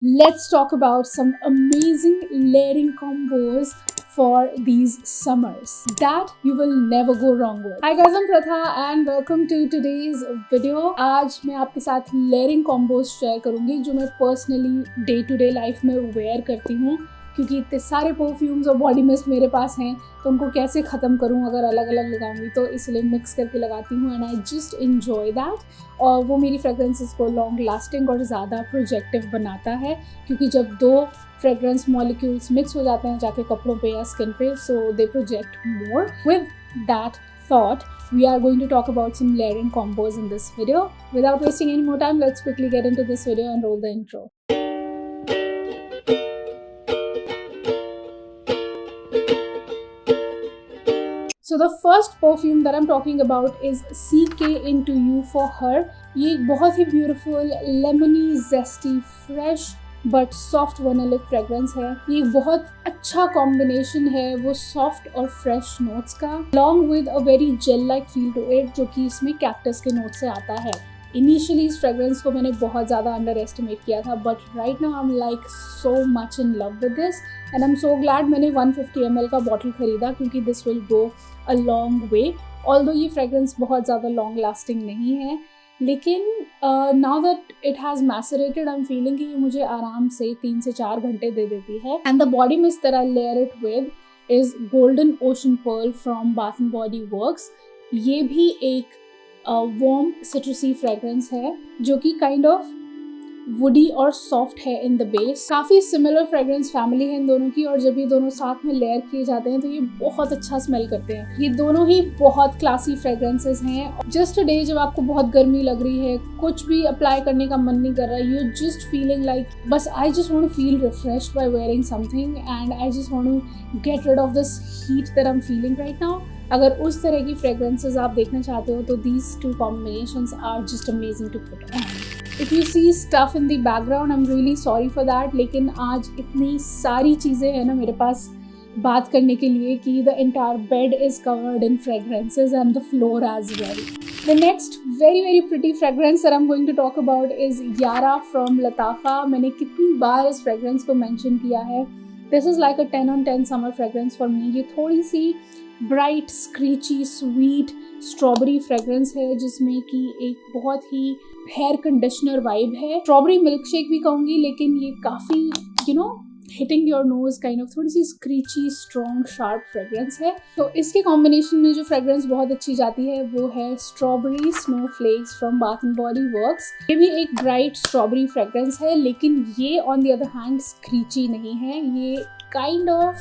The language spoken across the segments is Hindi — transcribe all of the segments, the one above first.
let's talk about some amazing layering combos for these summers that you will never go wrong with. Hi guys, I'm Pratha and welcome to today's video. आज मैं आपके साथ layering combos शेयर करूंगी जो मैं personally day to day life में वेयर करती हूँ, क्योंकि इतने सारे परफ्यूम्स और बॉडी मिस्ट मेरे पास हैं तो उनको कैसे ख़त्म करूँ अगर अलग अलग लगाऊंगी, तो इसलिए मिक्स करके लगाती हूँ and I just enjoy that. और वो मेरी फ्रेगरेंसेस को लॉन्ग लास्टिंग और ज़्यादा प्रोजेक्टिव बनाता है, क्योंकि जब दो फ्रेगरेंस मॉलिक्यूल्स मिक्स हो जाते हैं जाके कपड़ों पे या स्किन पे, so they project more. With that thought, we are going to talk about some layering combos in this video. Without wasting any more time, let's quickly get into this video and roll the intro. So the first perfume that I'm talking about is CK Into You for Her. ये एक बहुत ही beautiful, lemony, zesty, fresh but soft vanillic fragrance है। ये बहुत अच्छा कॉम्बिनेशन है वो सॉफ्ट और फ्रेश नोट्स का, along with a very gel like feel to it, जो कि इसमें कैक्टस के नोट से आता है। इनिशियली इस फ्रेग्रेंस को मैंने बहुत ज़्यादा अंडर एस्टिमेट किया था, but right now I am like so much in love with this and I am so glad मैंने 150 ml का बॉटल खरीदा, क्योंकि this will go a long way. Although ये फ्रेग्रेंस बहुत ज़्यादा लॉन्ग लास्टिंग नहीं है, लेकिन now that it has macerated I am feeling कि ये मुझे आराम से 3 से 4 घंटे दे देती है। And the body mist that I layer it with is golden ocean pearl from bath and body works. ये भी एक वार्म सिट्रसी फ्रेग्रेंस है जो कि काइंड ऑफ वुडी और सॉफ्ट है इन द बेस। काफ़ी सिमिलर फ्रेग्रेंस फैमिली है इन दोनों की, और जब ये दोनों साथ में लेयर किए जाते हैं तो ये बहुत अच्छा स्मेल करते हैं। ये दोनों ही बहुत क्लासी फ्रेग्रेंसेस हैं। जस्ट अ डे जब आपको बहुत गर्मी लग रही है, कुछ भी अप्लाई करने का मन नहीं कर रहा, यू जस्ट फीलिंग लाइक बस I just want to feel refreshed by wearing something and I just want to get rid of this heat that I am feeling right now. अगर उस तरह की फ्रेग्रेंसेस आप देखना चाहते हो तो these two combinations are just amazing to put on. If you see stuff in the background, I'm really sorry for that, लेकिन आज इतनी सारी चीज़ें हैं ना मेरे पास बात करने के लिए कि the entire bed is covered in fragrances and the floor as well. The next very pretty fragrance that I'm going to talk about is Yara from Latafa. मैंने कितनी बार इस fragrance को mention किया है। This is like a 10 on 10 summer fragrance for me. ये थोड़ी सी bright screechy sweet strawberry fragrance है, जिसमें कि एक बहुत ही हेयर कंडीशनर वाइब है। स्ट्रॉबेरी मिल्क शेक भी कहूँगी, लेकिन ये काफ़ी hitting your nose kind of थोड़ी सी स्क्रीची स्ट्रॉन्ग शार्प फ्रेग्रेंस है। तो इसके कॉम्बिनेशन में जो फ्रेग्रेंस बहुत अच्छी जाती है वो है strawberry snowflakes from bath and body works. ये भी एक ब्राइट स्ट्रॉबेरी फ्रेग्रेंस है, लेकिन ये ऑन द अदर हैंड स्क्रीची नहीं है। ये kind of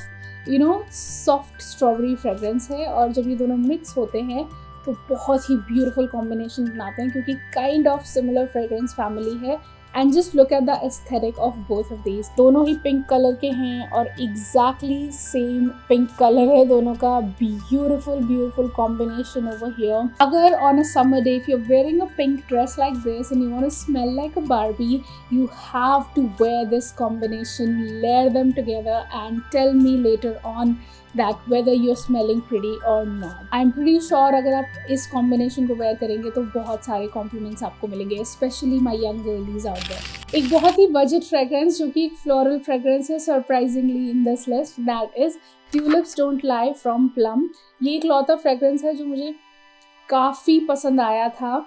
soft strawberry fragrance है, और जब ये दोनों मिक्स होते हैं तो बहुत ही ब्यूटीफुल कॉम्बिनेशन बनाते हैं, क्योंकि kind of similar fragrance family है। And just look at the aesthetic of both of these. दोनों ही पिंक कलर के हैं और एग्जैक्टली सेम पिंक कलर है दोनों का। Beautiful combination over here. अगर on a summer day if you are wearing a pink dress like this and you want to smell like a Barbie, you have to wear this combination, layer them together and tell me later on that whether you're smelling pretty or not. I'm pretty sure अगर आप इस combination को wear करेंगे तो बहुत सारे compliments आपको मिलेंगे, especially my young girlies out there. एक बहुत ही budget fragrance जो कि एक floral fragrance है surprisingly in this list, that is Tulips Don't Lie from Plum. ये एक लौता fragrance है जो मुझे काफ़ी पसंद आया था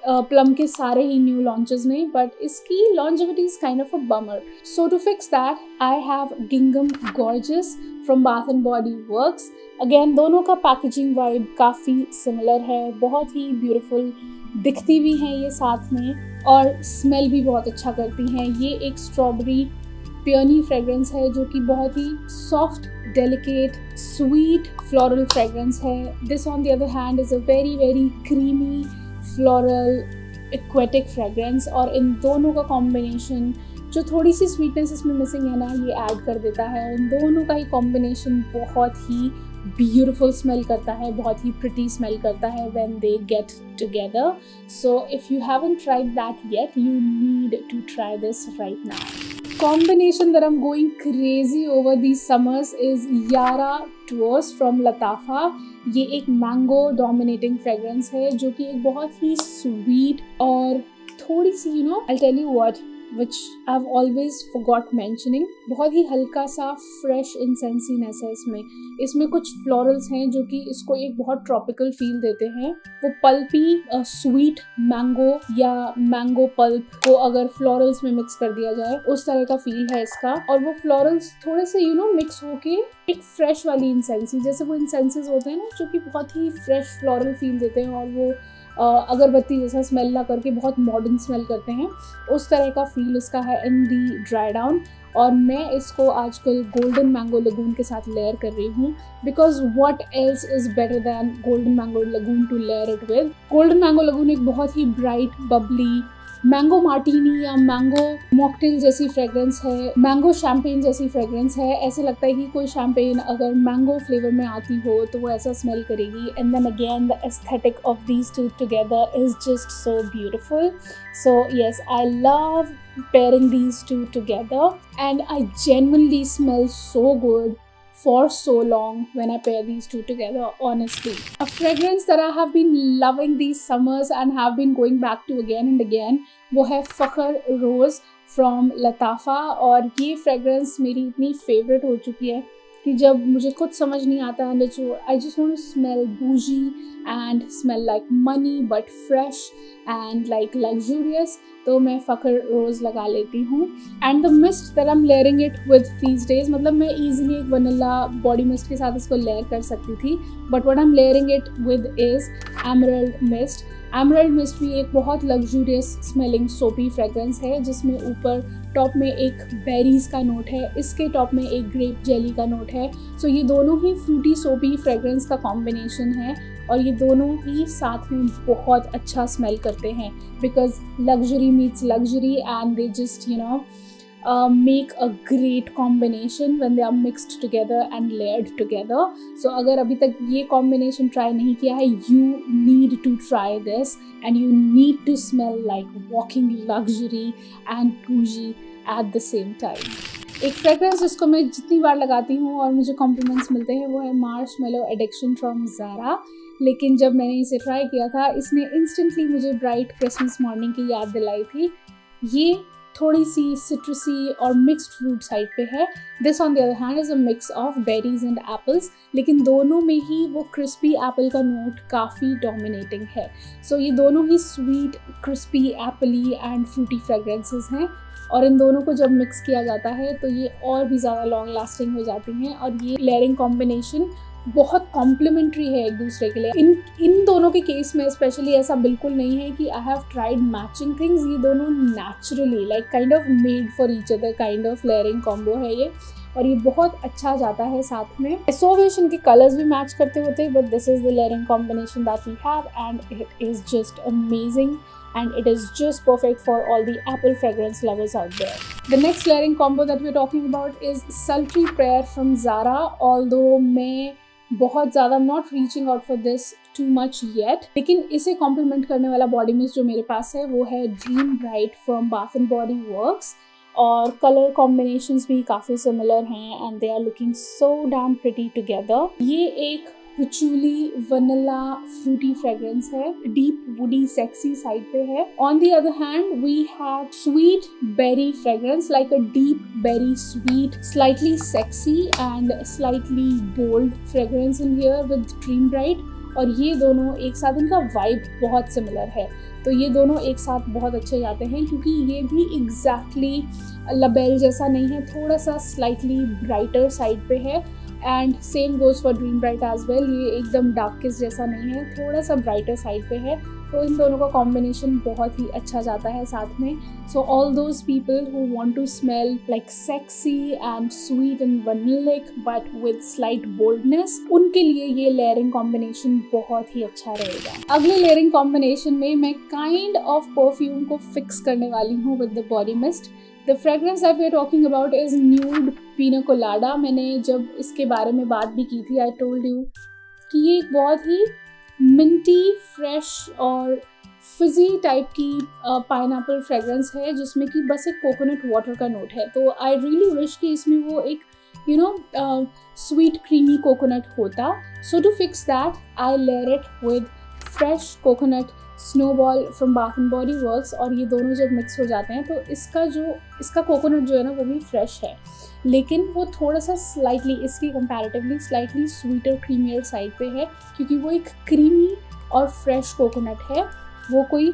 प्लम के सारे ही न्यू लॉन्चेस में, बट इसकी longevity is kind of a bummer. So to fix that I have गिंगम Gorgeous from bath and body Works. Again दोनों का पैकेजिंग वाइब काफ़ी सिमिलर है, बहुत ही ब्यूटीफुल दिखती भी हैं ये साथ में, और स्मेल भी बहुत अच्छा करती हैं। ये एक स्ट्रॉबेरी पियोनी फ्रेग्रेंस है जो कि बहुत ही soft delicate sweet floral fragrance है। This on the other hand is a very creamy floral aquatic fragrance, और इन दोनों का कॉम्बिनेशन जो थोड़ी सी स्वीटनेस इसमें मिसिंग है ना, ये ऐड कर देता है। इन दोनों का ही कॉम्बिनेशन बहुत ही ब्यूटीफुल स्मेल करता है, बहुत ही प्रिटी स्मेल करता है when they get together. So if you haven't tried that yet, you need to try this right now. Combination that I'm going crazy over these summers is Yara Tours from Latafa. ये एक मैंगो डोमिनेटिंग फ्रेग्रेंस है जो कि एक बहुत ही स्वीट और थोड़ी सी I'll tell you what, which I've always forgot mentioning. बहुत ही हल्का सा फ्रेश इंसेंसीनेस है इसमें कुछ फ्लोरल्स हैं जो कि इसको एक बहुत ट्रॉपिकल फील देते हैं। वो पल्पी स्वीट मैंगो या मैंगो पल्प को अगर फ्लोरल्स में मिक्स कर दिया जाए उस तरह का फील है इसका। और वो फ्लोरल्स थोड़े से मिक्स होके एक फ्रेश वाली इंसेंसी, जैसे वो इंसेंसेस होते हैं ना जो कि बहुत ही फ्रेश फ्लोरल फील देते हैं और वो अगरबत्ती जैसा स्मेल ला करके बहुत मॉडर्न स्मेल करते हैं, उस तरह का फील इसका है इन दी ड्राई डाउन। और मैं इसको आजकल गोल्डन मैंगो लगून के साथ लेयर कर रही हूँ, because what else is better than golden mango lagoon to layer it with. Golden mango lagoon एक बहुत ही ब्राइट बबली मैंगो मार्टिनी या मैंगो मॉकटेल जैसी फ्रेग्रेंस है, मैंगो शैम्पेन जैसी फ्रेग्रेंस है। ऐसे लगता है कि कोई शैम्पेन अगर मैंगो फ्लेवर में आती हो तो वो ऐसा स्मेल करेगी। And then again the aesthetic of these two together is just so beautiful. So yes, I love pairing these two together, and I genuinely smell so good for so long when I pair these two together, honestly. A fragrance that I have been loving these summers and have been going back to again and again, वो है फखर रोज़ from लताफ़ा। और ये फ्रेग्रेंस मेरी इतनी फेवरेट हो चुकी है कि जब मुझे कुछ समझ नहीं आता है जो I just want to smell boujee and smell like money but fresh and like luxurious, तो मैं फखर रोज़ लगा लेती हूँ। And the mist that I am layering it with these days, मतलब मैं ईजिली एक वनीला बॉडी मिस्ट के साथ इसको लेयर कर सकती थी, but what I am layering it with is emerald mist. Emerald mist भी एक बहुत लग्जूरियस स्मेलिंग सोपी फ्रेग्रेंस है जिसमें ऊपर टॉप में एक बेरीज़ का नोट है, इसके टॉप में एक ग्रेप जेली का नोट है। सो ये दोनों ही फ्रूटी सोपी फ्रेग्रेंस का कॉम्बिनेशन है और ये दोनों ही साथ में बहुत अच्छा स्मेल करते हैं, because luxury meets luxury and they just make a great combination when they are mixed together and layered together. So अगर अभी तक ये combination try नहीं किया है, you need to try this and you need to smell like walking luxury and bougie at the same time. एक फ्रेग्रेंस जिसको मैं जितनी बार लगाती हूँ और मुझे कॉम्प्लीमेंट्स मिलते हैं वो है मार्शमेलो एडिक्शन फ्रॉम ज़ारा। लेकिन जब मैंने इसे ट्राई किया था इसने इंस्टेंटली मुझे ब्राइट क्रिसमस मॉर्निंग की याद दिलाई थी। ये थोड़ी सी सिट्रसी और मिक्स्ड फ्रूट साइड पे है। This on the other hand is a mix of berries and apples, लेकिन दोनों में ही वो क्रिस्पी एप्पल का नोट काफ़ी डोमिनेटिंग है। सो ये दोनों ही sweet crispy appley and fruity fragrances हैं और इन दोनों को जब मिक्स किया जाता है तो ये और भी ज़्यादा लॉन्ग लास्टिंग हो जाती हैं और ये लेयरिंग कॉम्बिनेशन बहुत कॉम्प्लीमेंट्री है एक दूसरे के लिए। इन दोनों के केस में स्पेशली ऐसा बिल्कुल नहीं है कि I have tried matching things, ये दोनों naturally like kind of made for each other kind of layering combo है ये, और ये बहुत अच्छा जाता है साथ में। SOH इनके कलर्स भी मैच करते होते हैं, but this is the layering combination that we have and it is just amazing and it is just perfect for all the apple fragrance lovers out there. The next layering combo that we're talking about is Sultry Prayer from Zara. Although मैं बहुत ज़्यादा not reaching out for this too much yet, लेकिन इसे कॉम्प्लीमेंट करने वाला बॉडी मिस्ट जो मेरे पास है वो है Dream Bright from Bath and Body Works। और कलर कॉम्बिनेशंस भी काफ़ी सिमिलर हैं and they are looking so damn pretty together. ये एक patchouli vanilla fruity fragrance है, deep woody sexy side पे है। On the other hand we have sweet berry fragrance, like a deep berry sweet, slightly sexy and slightly bold fragrance in here with Dream Bright। और ये दोनों एक साथ, इनका वाइब बहुत सिमिलर है, तो ये दोनों एक साथ बहुत अच्छे जाते हैं क्योंकि ये भी एग्जैक्टली लबेल जैसा नहीं है, थोड़ा सा स्लाइटली ब्राइटर साइड पे है। And same goes for dream bright as well, ये एकदम डार्क किस जैसा नहीं है, थोड़ा सा ब्राइटर साइड पे है, तो इन दोनों का कॉम्बिनेशन बहुत ही अच्छा जाता है साथ में। So all those people who want to smell like sexy and sweet and vanillic but with slight boldness, उनके लिए ये लेयरिंग कॉम्बिनेशन बहुत ही अच्छा रहेगा। अगले लेयरिंग कॉम्बिनेशन में मैं काइंड ऑफ परफ्यूम को फिक्स करने वाली हूँ with the body mist. The fragrance that we are talking about is Nude Pina Colada। मैंने जब इसके बारे में बात भी की थी, I told you कि ये एक बहुत ही मिंटी, फ्रेश और फिजी टाइप की पाइनएप्पल फ्रेग्रेंस है जिसमें कि बस एक कोकोनट वाटर का नोट है। तो आई रियली विश कि इसमें वो एक स्वीट क्रीमी कोकोनट होता। So to fix that I layer it with fresh coconut snowball from bath and body Works, और ये दोनों जब मिक्स हो जाते हैं तो इसका कोकोनट जो है ना वो भी फ्रेश है, लेकिन वो थोड़ा सा स्लाइटली इसकी comparatively slightly sweeter creamier side पे है, क्योंकि वो एक क्रीमी और फ्रेश कोकोनट है, वो कोई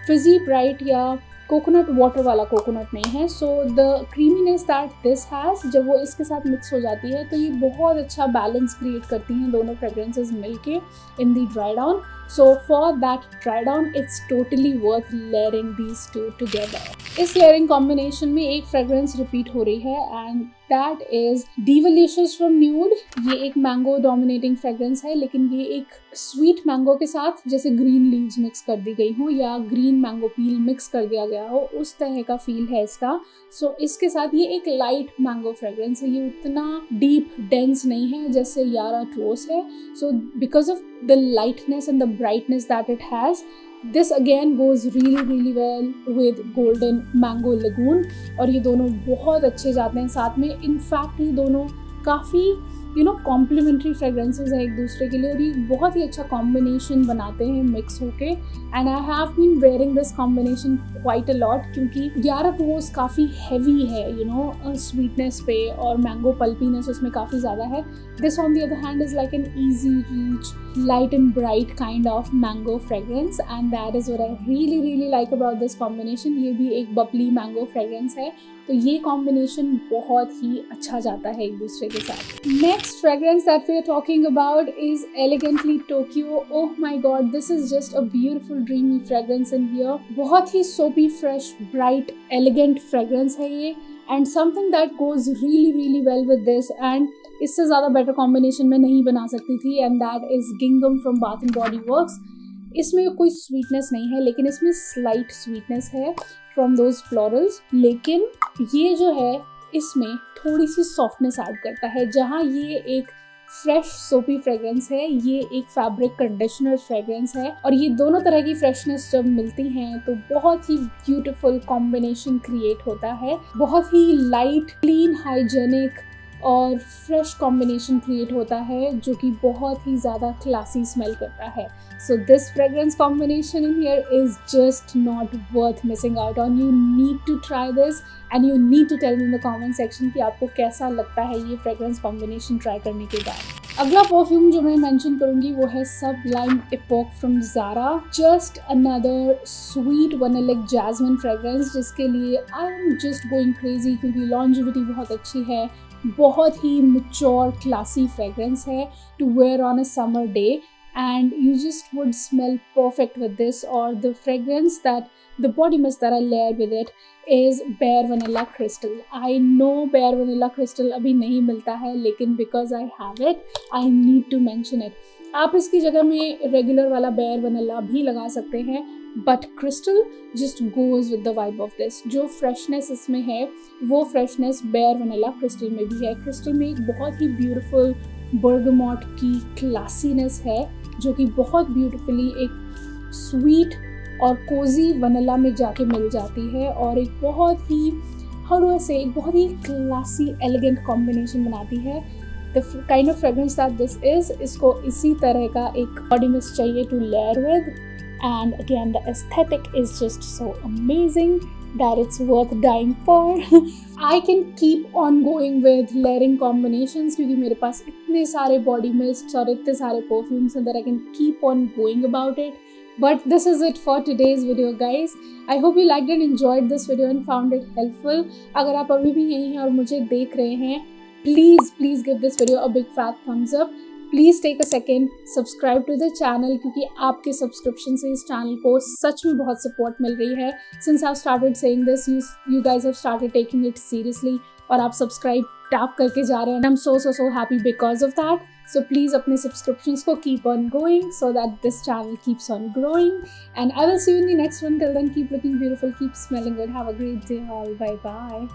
फिजी ब्राइट या कोकोनट वाटर वाला कोकोनट नहीं है। So the creaminess that this has, जब वो इसके साथ मिक्स हो जाती है तो ये बहुत अच्छा बैलेंस क्रिएट करती हैं दोनों फ्रेग्रेंसेस मिलके in the dry down. So for that dry down it's totally worth layering these two together. इस लेयरिंग कॉम्बिनेशन में एक फ्रेग्रेंस रिपीट हो रही है and that is devilicious from Nude. ये एक मैंगो डोमिनेटिंग फ्रेग्रेंस है, लेकिन ये एक स्वीट मैंगो के साथ जैसे ग्रीन लीव्स मिक्स कर दी गई हो या ग्रीन मैंगो पील मिक्स कर दिया गया हो, उस तरह का फील है इसका। सो इसके साथ ये एक लाइट मैंगो फ्रेग्रेंस है, ये उतना डीप डेंस नहीं है जैसे यारा टोस है। So because of the lightness and the brightness that it has, this again goes really well with golden mango lagoon, और ये दोनों बहुत अच्छे जाते हैं साथ में। इनफैक्ट ये दोनों काफ़ी कॉम्प्लीमेंट्री फ्रेग्रेंसेज हैं एक दूसरे के लिए, और ये बहुत ही अच्छा कॉम्बिनेशन बनाते हैं मिक्स होके। And I have been wearing this combination quite a lot, क्योंकि यारा रोज काफ़ी हैवी है स्वीटनेस पे, और मैंगो पल्पीनेस उसमें काफ़ी ज़्यादा है। This on the other hand is like an easy reach light and bright kind of mango fragrance, and that is what I really like about this combination। ये भी एक बबली मैंगो फ्रेग्रेंस है, तो ये कॉम्बिनेशन बहुत ही अच्छा जाता है एक दूसरे के साथ। Next fragrance that we are talking about is elegantly Tokyo. Oh my god, this is just a beautiful dreamy fragrance in here. बहुत ही soapy, fresh, bright, elegant fragrance है ये, and something that goes really well with this, and इससे ज़्यादा बेटर कॉम्बिनेशन मैं नहीं बना सकती थी, एंड दैट इज़ गिंगम from bath and body Works. इसमें कोई स्वीटनेस नहीं है, लेकिन इसमें स्लाइट स्वीटनेस है फ्रॉम दोज फ्लोरल्स, लेकिन ये जो है इसमें थोड़ी सी सॉफ्टनेस ऐड करता है। जहाँ ये एक फ्रेश सोपी फ्रेग्रेंस है, ये एक फैब्रिक कंडीशनर फ्रेग्रेंस है, और ये दोनों तरह की फ्रेशनेस जब मिलती हैं तो बहुत ही ब्यूटीफुल कॉम्बिनेशन क्रिएट होता है। बहुत ही लाइट, क्लीन, हाइजेनिक और फ्रेश कॉम्बिनेशन क्रिएट होता है, जो कि बहुत ही ज़्यादा क्लासी स्मेल करता है। So this fragrance combination in here is just not worth missing out on. You need to try this and you need to tell me in the comment section कि आपको कैसा लगता है ये फ्रेग्रेंस कॉम्बिनेशन ट्राई करने के बाद। अगला परफ्यूम जो मैं मेंशन करूंगी वो है Sublime Epoch from Zara. Just another sweet vanillic jasmine fragrance, जिसके लिए I am just going crazy, क्योंकि लॉन्जिविटी बहुत अच्छी है, बहुत ही मैच्योर क्लासी फ्रेग्रेंस है to wear on a summer day, and you just would smell perfect with this। Or the fragrance that the body mist that I layer with it is Bare Vanilla Crystal। I know Bare Vanilla Crystal अभी नहीं मिलता है, लेकिन because I have it, I need to mention it। आप इसकी जगह में रेगुलर वाला Bare Vanilla भी लगा सकते हैं, but crystal just goes with the vibe of this. जो फ्रेशनेस इसमें है वो फ्रेशनेस बेयर वनीला क्रिस्टल में भी है। क्रिस्टल में एक बहुत ही ब्यूटीफुल बर्गमॉट की क्लासीनेस है, जो कि बहुत ब्यूटीफुली एक स्वीट और कोजी वनीला में जाके मिल जाती है, और एक बहुत ही एक बहुत ही क्लासी एलिगेंट कॉम्बिनेशन बनाती है। The kind of fragrance that this is, इसको इसी तरह का एक बॉडी मिस्ट चाहिए to layer with, and again the aesthetic is just so amazing that it's worth dying for। I can keep on going with layering combinations, क्योंकि मेरे पास इतने सारे body mists और इतने सारे perfumes हैं that I can keep on going about it। But this is it for today's video guys। I hope you liked and enjoyed this video and found it helpful। अगर आप अभी भी यहीं हैं और मुझे देख रहे हैं, please give this video a big fat thumbs up। Please take a second, subscribe to the channel, क्योंकि आपके सब्सक्रिप्शन से इस चैनल को सच में बहुत सपोर्ट मिल रही है। Since I started saying this, you guys have started taking it seriously, और आप सब्सक्राइब टैप करके जा रहे हैं। I am so happy because of that. So please अपने सब्सक्रिप्शंस को keep on going so that this channel keeps on growing, and I will see you in the next one. Till then keep looking beautiful, keep smelling good, have a great day all, bye bye.